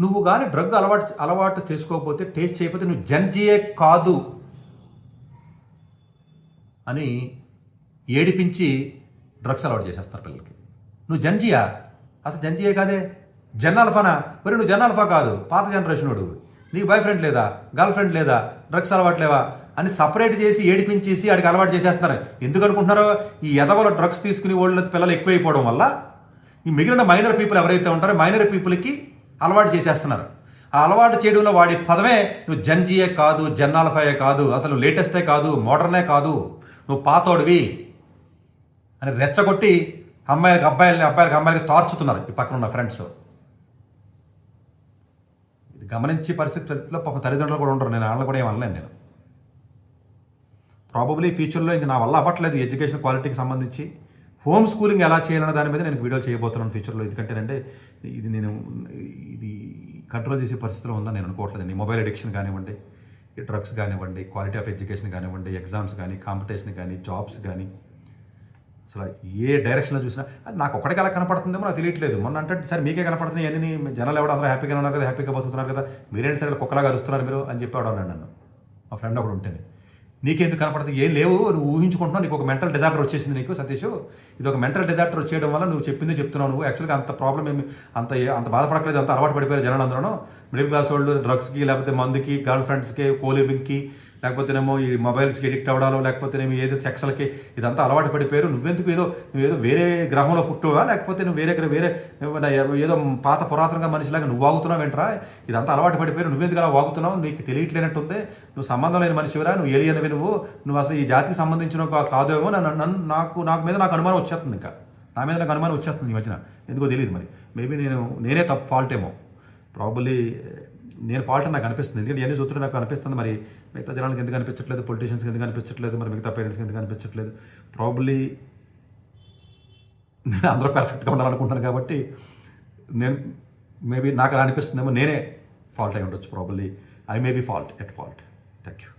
నువ్వు కానీ డ్రగ్ అలవాటు చేసుకోకపోతే, టేస్ట్ చేయకపోతే నువ్వు జంజీయే కాదు అని ఏడిపించి డ్రగ్స్ అలవాటు చేసేస్తారు పిల్లలకి. నువ్వు జంజియా? అసలు జంజియే కాదే, జెన్నాల్ఫానా? మరి నువ్వు జెన్నాల్ఫా కాదు, పాత జనరేషనుడు. నీకు బాయ్ ఫ్రెండ్ లేదా, గర్ల్ ఫ్రెండ్ లేదా, డ్రగ్స్ అలవాటు లేవా అని సపరేట్ చేసి ఏడిపించేసి ఆడికి అలవాటు చేసేస్తున్నారు. ఎందుకు అనుకుంటున్నారో, ఈ ఎదవల డ్రగ్స్ తీసుకుని వాళ్ళ పిల్లలు ఎక్కువైపోవడం వల్ల ఈ మిగిలిన మైనర్ పీపుల్ ఎవరైతే ఉంటారో మైనర్ పీపుల్కి అలవాటు చేసేస్తున్నారు. ఆ అలవాటు చేయడంలో వాడి పదమే నువ్వు జంజియే కాదు, జెన్నాల్ఫాయే కాదు, అసలు లేటెస్టే కాదు, మోడర్నే కాదు, నువ్వు పాతోడివి అని రెచ్చగొట్టి అబ్బాయిలకి తార్చుతున్నారు ఈ పక్కన ఉన్న ఫ్రెండ్స్. ఇది గమనించే పరిస్థితిలో పాపం తల్లిదండ్రులు కూడా ఉంటారు. నేను వాళ్ళని కూడా ఏమనలేను. నేను ప్రాబబ్లీ ఫ్యూచర్లో ఇంక నా వల్ల అవ్వట్లేదు ఎడ్యుకేషన్ క్వాలిటీకి సంబంధించి హోమ్ స్కూలింగ్ ఎలా చేయాలన్న దాని మీద నేను వీడియో చేయబోతున్నాను ఫ్యూచర్లో. ఎందుకంటే ఇది కంట్రోల్ చేసే పరిస్థితిలో ఉందని నేను అనుకోవట్లేదండి. మొబైల్ అడిక్షన్ కానివ్వండి, డ్రగ్స్ కానివ్వండి, క్వాలిటీ ఆఫ్ ఎడ్యుకేషన్ కానివ్వండి, ఎగ్జామ్స్ కానీ, కాంపిటీషన్ కానీ, జాబ్స్ కానీ, అసలు ఏ డైరెక్షన్లో చూసినా అది నాకు ఒక్కడికి ఎలా కనపడుతుందేమో నాకు తెలియట్లేదు. మొన్న అంటే సరే మీకే కనపడుతున్నాయి అన్నీ, జనాలు ఎవడో అందరూ హ్యాపీగా ఉన్నారు కదా, హ్యాపీగా బతుకుతున్నారు కదా, మీరేంటి సరే కుక్కలాగా అరుస్తున్నారు మీరు అని చెప్పాడు అన్నాడు నన్ను మా ఫ్రెండ్ ఒకడు ఉంటేనే. నీకెందుకు కనపడుతుంది? ఏం లేవు, నువ్వు ఊహించుకుంటున్నావు, నీకు ఒక మెంటల్ డిజార్డర్ వచ్చేసింది నీకు సతీష్. ఇది ఒక మెంటల్ డిజార్డర్ వచ్చేయడం వల్ల నువ్వు చెప్పిందే చెప్తున్నావు. నువ్వు యాక్చువల్గా అంత ప్రాబ్లం ఏమి అంత బాధపడట్లేదు, అంత అలవాటు పడిపోయారు జనాలు అందరూ. మిడిల్ క్లాస్ వాళ్ళు డ్రగ్స్కి, లేకపోతే మందుకి, గర్ల్ ఫ్రెండ్స్కి, కోలివింగ్కి, లేకపోతేనేమో ఈ మొబైల్స్కి ఎడిక్ట్ అవ్వడాలు, లేకపోతేనేమో ఏదో సెక్స్లకి ఇదంతా అలవాటు పడిపోయారు. నువ్వెందుకు నువ్వేదో వేరే గ్రహంలో పుట్టువా, లేకపోతే నువ్వు వేరే ఏదో పాత పురాతనంగా మనిషిలాగా నువ్వు వాగుతున్నావు ఏంట్రా? ఇదంతా అలవాటు పడిపోయారు, నువ్వెందుకు అలా వాగుతున్నావు? నీకు తెలియట్లేనట్టుంది, నువ్వు సంబంధం లేని మనిషివిరా, నువ్వు ఏలియన్వి, నువ్వు అసలు ఈ జాతికి సంబంధించిన కాదేమో. నాకు అనుమానం వచ్చేస్తుంది. ఇంకా నా మీద నాకు అనుమానం వచ్చేస్తుంది ఈ మధ్యన, ఎందుకో తెలియదు. మరి మేబీ నేనే తప్పు, ఫాల్ట్ ఏమో, ప్రాబబ్లీ నేను ఫాల్ట్ అని నాకు అనిపిస్తుంది. ఎందుకంటే ఇవన్నీ చూస్తుంటే నాకు అనిపిస్తుంది, మరి మిగతా జనాలకు ఎందుకు అనిపించట్లేదు, పొలిటీషియన్స్కి ఎందుకు అనిపించట్లేదు, మరి మిగతా పేరెంట్స్కి ఎందుకు అనిపించట్లేదు? ప్రాబబ్లీ నేను అందరూ పర్ఫెక్ట్గా ఉండాలనుకుంటున్నాను కాబట్టి నేను మేబీ నాకు అలా అనిపిస్తుందేమో, నేనే ఫాల్ట్ అయి ఉండొచ్చు. Probably I may be at fault. Thank you.